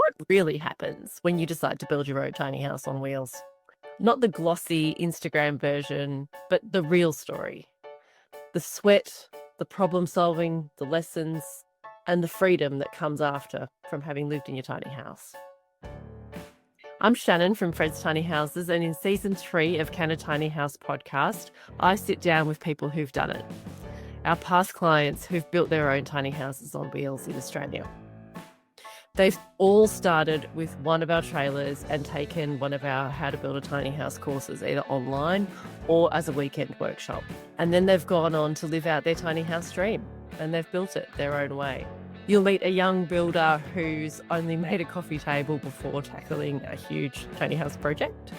what really happens when you decide to build your own tiny house on wheels. Not the glossy Instagram version, but the real story. The sweat, the problem solving, the lessons, and the freedom that comes after from having lived in your tiny house. I'm Shannon from Fred's Tiny Houses, and in season 3 of Can a Tiny House podcast, I sit down with people who've done it. Our past clients who've built their own tiny houses on wheels in Australia. They've all started with one of our trailers and taken one of our How to Build a Tiny House courses, either online or as a weekend workshop. And then they've gone on to live out their tiny house dream, and they've built it their own way. You'll meet a young builder who's only made a coffee table before tackling a huge tiny house project.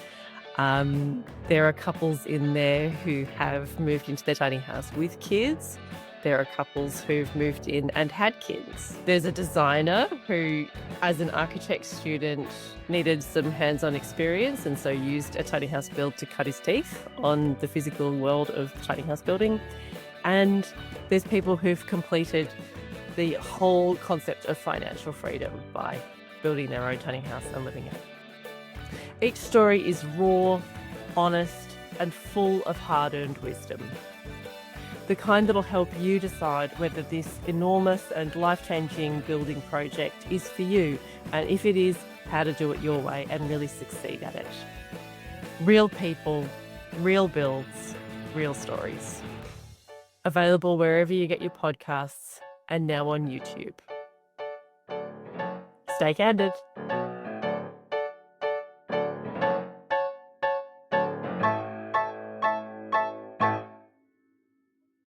There are couples in there who have moved into their tiny house with kids. There are couples who've moved in and had kids. There's a designer who, as an architect student, needed some hands-on experience and so used a tiny house build to cut his teeth on the physical world of tiny house building. And there's people who've completed the whole concept of financial freedom by building their own tiny house and living in it. Each story is raw, honest, and full of hard-earned wisdom. The kind that'll help you decide whether this enormous and life-changing building project is for you, and if it is, how to do it your way and really succeed at it. Real people, real builds, real stories. Available wherever you get your podcasts and now on YouTube. Stay candid.